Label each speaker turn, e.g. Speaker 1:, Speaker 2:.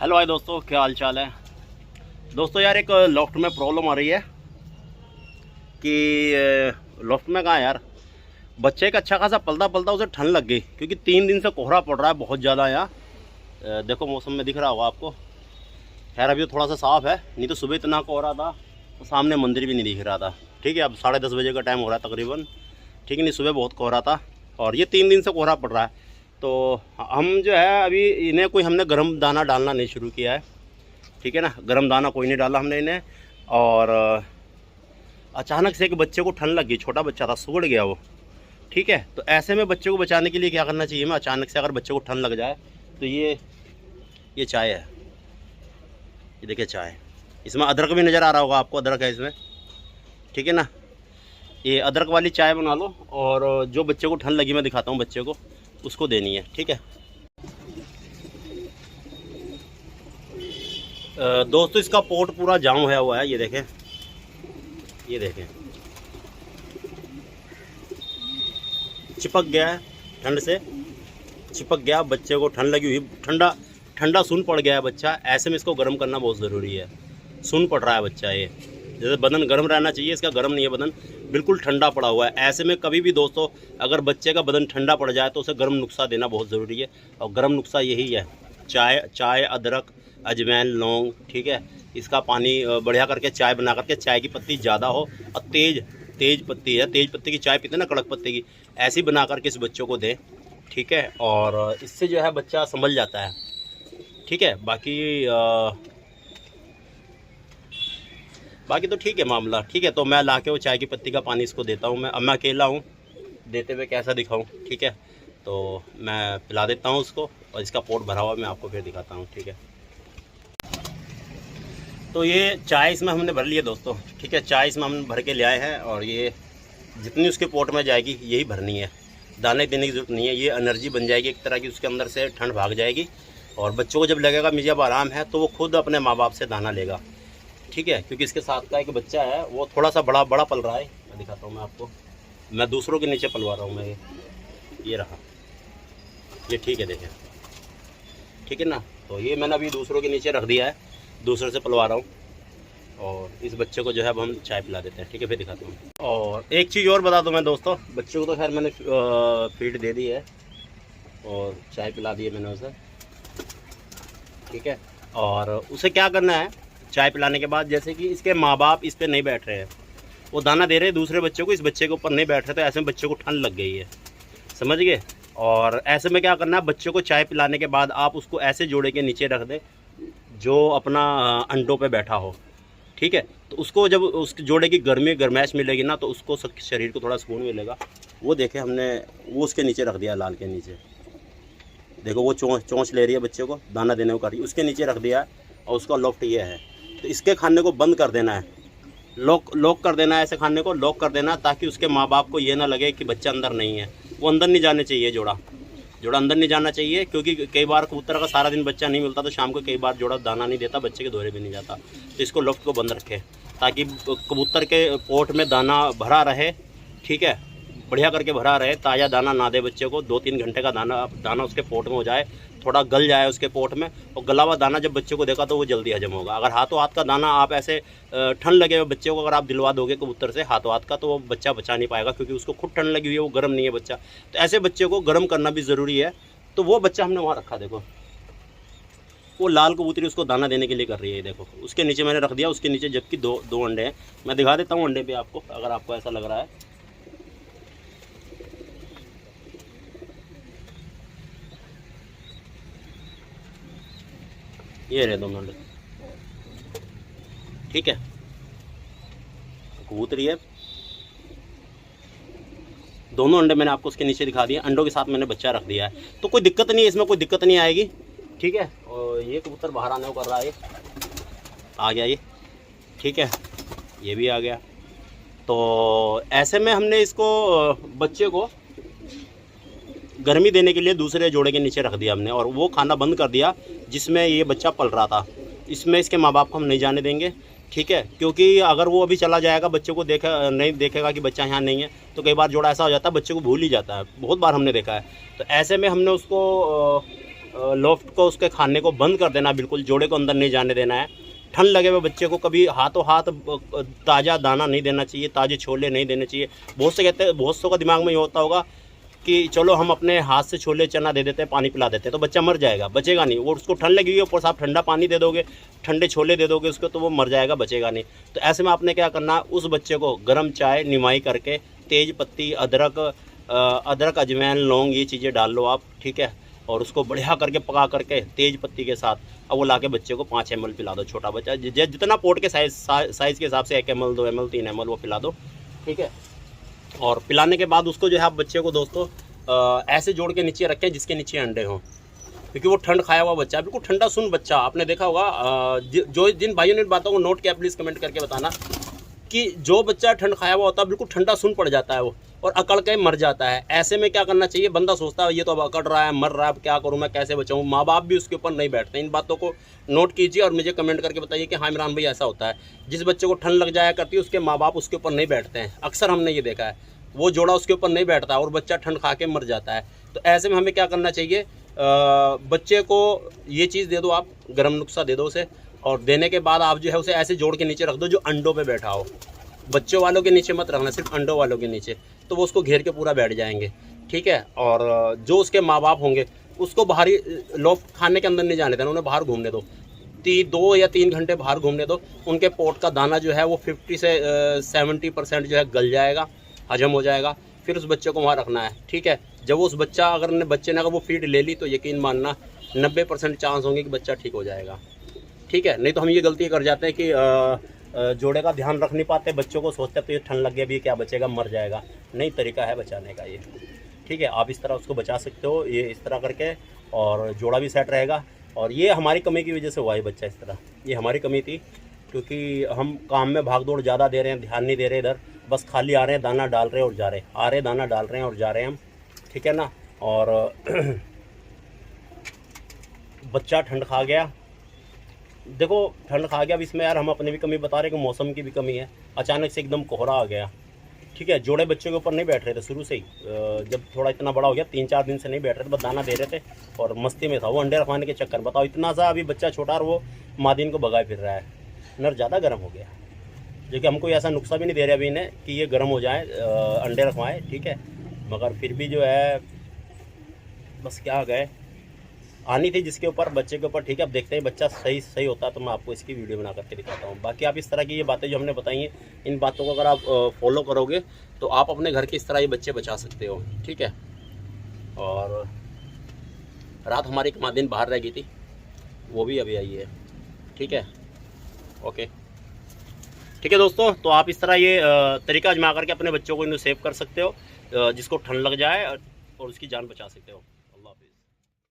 Speaker 1: Hello भाई दोस्तों, क्या हाल चाल है। दोस्तों यार एक लॉफ्ट में प्रॉब्लम आ रही है कि लॉफ्ट में कहाँ यार बच्चे का अच्छा खासा पलता पलता उसे ठंड लग गई, क्योंकि 3 दिन से कोहरा पड़ रहा है बहुत ज़्यादा यहाँ। देखो मौसम में दिख रहा होगा आपको। खैर अभी तो थोड़ा सा साफ़ है, नहीं तो सुबह इतना कोहरा था तो सामने मंदिर भी नहीं दिख रहा था। ठीक है, अब 10:30 बजे का टाइम हो रहा है तकरीबन। ठीक है, नहीं सुबह बहुत कोहरा था और ये 3 दिन से कोहरा पड़ रहा है। तो हम जो है अभी इन्हें कोई हमने गर्म दाना डालना नहीं शुरू किया है। ठीक है ना, गर्म दाना कोई नहीं डाला हमने इन्हें। और अचानक से एक बच्चे को ठंड लग गई, छोटा बच्चा था, सुगड़ गया वो। ठीक है, तो ऐसे में बच्चे को बचाने के लिए क्या करना चाहिए मैं, अचानक से अगर बच्चे को ठंड लग जाए तो ये चाय है, ये देखिए चाय। इसमें अदरक भी नज़र आ रहा होगा आपको, अदरक है इसमें। ठीक है ना, ये अदरक वाली चाय बना लो और जो बच्चे को ठंड लगी मैं दिखाता हूँ बच्चे को, उसको देनी है। ठीक है दोस्तों, इसका पोर्ट पूरा जाम होया हुआ है, ये देखें, ये देखें चिपक गया है, ठंड से चिपक गया। बच्चे को ठंड लगी हुई, ठंडा सुन पड़ गया है बच्चा। ऐसे में इसको गर्म करना बहुत ज़रूरी है। सुन पड़ रहा है बच्चा, ये जैसे बदन गर्म रहना चाहिए, इसका गर्म नहीं है बदन, बिल्कुल ठंडा पड़ा हुआ है। ऐसे में कभी भी दोस्तों अगर बच्चे का बदन ठंडा पड़ जाए तो उसे गर्म नुस्खा देना बहुत ज़रूरी है। और गर्म नुस्खा यही है, चाय अदरक अजवाइन लौंग। ठीक है, इसका पानी बढ़िया करके चाय बना करके, चाय की पत्ती ज़्यादा हो और तेज पत्ती है, तेज पत्ती की चाय पीते ना, कड़क पत्ते की, ऐसी बना करके इस बच्चों को दें। ठीक है, और इससे जो है बच्चा संभल जाता है। ठीक है, बाकी तो ठीक है मामला। ठीक है, तो मैं ला के वो चाय की पत्ती का पानी इसको देता हूँ। अब मैं अकेला हूँ, देते हुए कैसा दिखाऊँ। ठीक है, तो मैं पिला देता हूँ उसको और इसका पोर्ट भरा हुआ मैं आपको फिर दिखाता हूँ। ठीक है, तो ये चाय इसमें हमने भर ली है दोस्तों। ठीक है, चाय इसमें हम भर के ले आए हैं और ये जितनी उसके पोर्ट में जाएगी यही भरनी है, दाने देने की ज़रूरत नहीं है। ये एनर्जी बन जाएगी एक तरह की, उसके अंदर से ठंड भाग जाएगी और बच्चों को जब लगेगा मुझे अब आराम है तो वो खुद अपने माँ बाप से दाना लेगा। ठीक है, क्योंकि इसके साथ का एक बच्चा है वो थोड़ा सा बड़ा पल रहा है, मैं दिखाता हूँ मैं आपको। मैं दूसरों के नीचे पलवा रहा हूँ मैं, ये रहा ये। ठीक है, देखें, ठीक है ना। तो ये मैंने अभी दूसरों के नीचे रख दिया है, दूसरों से पलवा रहा हूँ और इस बच्चे को जो है अब हम चाय पिला देते हैं। ठीक है, फिर दिखाता हूँ। और एक चीज़ और बता दूँ मैं दोस्तों, बच्चे को तो खैर मैंने फीड दे दी है और चाय पिला दी है मैंने उसे। ठीक है, और उसे क्या करना है चाय पिलाने के बाद, जैसे कि इसके माँ बाप इस पर नहीं बैठ रहे हैं, वो दाना दे रहे हैं दूसरे बच्चे को, इस बच्चे के ऊपर नहीं बैठ रहे, तो ऐसे में बच्चे को ठंड लग गई है, समझ गए। और ऐसे में क्या करना है, बच्चे को चाय पिलाने के बाद आप उसको ऐसे जोड़े के नीचे रख दें जो अपना अंडों पे बैठा हो। ठीक है, तो उसको जब उस जोड़े की गर्मैश मिलेगी ना तो उसको शरीर को थोड़ा सुकून मिलेगा। वो देखे हमने वो उसके नीचे रख दिया, लाल के नीचे देखो, वो चोंच ले रही है बच्चे को, दाना देने को कर रही है, उसके नीचे रख दिया है और उसका लॉफ्ट ये है। तो इसके खाने को बंद कर देना है, लॉक कर देना है, ऐसे खाने को लॉक कर देना, ताकि उसके माँ बाप को ये ना लगे कि बच्चा अंदर नहीं है। वो अंदर नहीं जाने चाहिए, जोड़ा अंदर नहीं जाना चाहिए, क्योंकि कई बार कबूतर का सारा दिन बच्चा नहीं मिलता तो शाम को कई बार जोड़ा दाना नहीं देता, बच्चे के दौरे भी नहीं जाता। तो इसको लॉफ्ट को बंद रखें ताकि कबूतर के पोर्ट में दाना भरा रहे। ठीक है, बढ़िया करके भरा रहे, ताज़ा दाना ना दे बच्चे को। 2-3 घंटे का दाना उसके पोर्ट में हो जाए, थोड़ा गल जाए उसके पोर्ट में, और गला हुआ दाना जब बच्चे को देखा तो वो जल्दी हजम होगा। अगर हाथों हाथ का दाना आप ऐसे ठंड लगे हुए बच्चे को अगर आप दिलवा दोगे कबूतर से हाथों हाथ का, तो वो बच्चा बचा नहीं पाएगा, क्योंकि उसको खुद ठंड लगी हुई है, वो गर्म नहीं है बच्चा। तो ऐसे बच्चे को गर्म करना भी ज़रूरी है। तो वो बच्चा हमने वहाँ रखा, देखो वो लाल कबूतरी उसको दाना देने के लिए कर रही है, देखो उसके नीचे मैंने रख दिया, उसके नीचे जबकि दो अंडे हैं। मैं दिखा देता हूँ अंडे पे आपको, अगर आपको ऐसा लग रहा है। ये रहे दोनों अंडे। ठीक है, कबूतरी है, दोनों अंडे मैंने आपको उसके नीचे दिखा दिए, अंडों के साथ मैंने बच्चा रख दिया है। तो कोई दिक्कत नहीं है, इसमें कोई दिक्कत नहीं आएगी। ठीक है, और ये कबूतर बाहर आने को कर रहा है, आ गया ये। ठीक है, ये भी आ गया। तो ऐसे में हमने इसको बच्चे को गर्मी देने के लिए दूसरे जोड़े के नीचे रख दिया हमने, और वो खाना बंद कर दिया जिसमें ये बच्चा पल रहा था। इसमें इसके माँ बाप को हम नहीं जाने देंगे। ठीक है, क्योंकि अगर वो अभी चला जाएगा, बच्चे को नहीं देखेगा कि बच्चा यहाँ नहीं है, तो कई बार जोड़ा ऐसा हो जाता है बच्चे को भूल ही जाता है, बहुत बार हमने देखा है। तो ऐसे में हमने उसको लॉफ्ट को उसके खाने को बंद कर देना, बिल्कुल जोड़े को अंदर नहीं जाने देना है। ठंड लगे हुए बच्चे को कभी हाथों हाथ ताज़ा दाना नहीं देना चाहिए, ताज़े छोले नहीं देने चाहिए। बहुत से कहते हैं, बहुत सौ का दिमाग में ये होता होगा कि चलो हम अपने हाथ से छोले चना दे देते हैं, पानी पिला देते हैं तो बच्चा मर जाएगा, बचेगा नहीं। वो उसको ठंड लगेगी, ऊपर से आप ठंडा पानी दे दोगे, ठंडे छोले दे दोगे उसको, तो वो मर जाएगा, बचेगा नहीं। तो ऐसे में आपने क्या करना, उस बच्चे को गर्म चाय निमाई करके तेज़ पत्ती, अदरक, अजवाइन, लौंग, ये चीज़ें डाल लो आप, ठीक है। और उसको बढ़िया करके पका करके तेज़ पत्ती के साथ अब वो लाके बच्चे को 5 ml पिला दो। छोटा बच्चा जितना पोट के साइज़ के हिसाब से 1 ml, 2 ml, 3 ml वो पिला दो, ठीक है। और पिलाने के बाद उसको जो है आप बच्चे को दोस्तों ऐसे जोड़ के नीचे रखें जिसके नीचे अंडे हों, क्योंकि वो ठंड खाया हुआ बच्चा, बिल्कुल ठंडा सुन बच्चा। आपने देखा होगा, जो जिन भाइयों ने बातों को नोट किया प्लीज़ कमेंट करके बताना कि जो बच्चा ठंड खाया हुआ होता है बिल्कुल ठंडा सुन पड़ जाता है वो, और अकड़ के मर जाता है। ऐसे में क्या करना चाहिए, बंदा सोचता है ये तो अब अकड़ रहा है, मर रहा है, अब क्या करूँ मैं, कैसे बचाऊँ। माँ बाप भी उसके ऊपर नहीं बैठते। इन बातों को नोट कीजिए और मुझे कमेंट करके बताइए कि हाँ इमरान भाई ऐसा होता है। जिस बच्चे को ठंड लग जाया करती है उसके माँ बाप उसके ऊपर नहीं बैठते हैं, अक्सर हमने ये देखा है। वो जोड़ा उसके ऊपर नहीं बैठता और बच्चा ठंड खा के मर जाता है। तो ऐसे में हमें क्या करना चाहिए, बच्चे को ये चीज़ दे दो आप, गर्म नुस्खा दे दो उसे, और देने के बाद आप जो है उसे ऐसे जोड़ के नीचे रख दो जो अंडों पे बैठा हो। बच्चों वालों के नीचे मत रखना, सिर्फ अंडों वालों के नीचे, तो वो उसको घेर के पूरा बैठ जाएंगे, ठीक है। और जो उसके माँ बाप होंगे उसको बाहरी लॉफ्ट खाने के अंदर नहीं जाने देना, उन्हें बाहर घूमने दो, 2 या 3 घंटे बाहर घूमने दो। उनके पोट का दाना जो है वो 50 से 70% जो है गल जाएगा, हजम हो जाएगा। फिर उस बच्चे को वहाँ रखना है, ठीक है। जब उस बच्चे ने अगर वो फीड ले ली तो यकीन मानना 90% चांस होंगे कि बच्चा ठीक हो जाएगा, ठीक है। नहीं तो हम ये गलती कर जाते हैं कि जोड़े का ध्यान रख नहीं पाते, बच्चों को सोचते हैं तो ये ठंड लग गई, अभी क्या बचेगा, मर जाएगा। नहीं, तरीका है बचाने का ये, ठीक है। आप इस तरह उसको बचा सकते हो, ये इस तरह करके, और जोड़ा भी सेट रहेगा। और ये हमारी कमी की वजह से हुआ है बच्चा इस तरह, ये हमारी कमी थी, क्योंकि हम काम में भाग दौड़ ज़्यादा दे रहे हैं, ध्यान नहीं दे रहे इधर, बस खाली आ रहे हैं, दाना डाल रहे हैं और जा रहे हैं, आ रहे दाना डाल रहे हैं और जा रहे हैं हम, ठीक है ना। और बच्चा ठंड खा गया, देखो ठंड खा गया। अब इसमें यार हम अपनी भी कमी बता रहे हैं कि मौसम की भी कमी है, अचानक से एकदम कोहरा आ गया, ठीक है। जोड़े बच्चों के ऊपर नहीं बैठ रहे थे शुरू से ही, जब थोड़ा इतना बड़ा हो गया 3-4 दिन से नहीं बैठ रहे थे, बस दाना दे रहे थे और मस्ती में था वो, अंडे रखवाने के चक्कर। बताओ इतना सा अभी बच्चा छोटा और वो मादीन को भगाए फिर रहा है। नर ज़्यादा गर्म हो गया, जो कि हमको ऐसा नुस्खा भी नहीं दे रहे अभी इन्हें कि ये गर्म हो जाए, अंडे रखवाएँ, ठीक है। मगर फिर भी जो है बस क्या गए, आनी थी जिसके ऊपर, बच्चे के ऊपर, ठीक है। अब देखते हैं बच्चा सही होता है तो मैं आपको इसकी वीडियो बना करके दिखाता हूँ। बाकी आप इस तरह की ये बातें जो हमने बताई हैं, इन बातों को अगर आप फॉलो करोगे तो आप अपने घर के इस तरह ये बच्चे बचा सकते हो, ठीक है। और रात हमारी एक माँ दिन बाहर रह गई थी, वो भी अभी आई है, ठीक है। ओके, ठीक है दोस्तों, तो आप इस तरह ये तरीका आजमा करके अपने बच्चों को इन्हें सेव कर सकते हो, जिसको ठंड लग जाए और उसकी जान बचा सकते हो।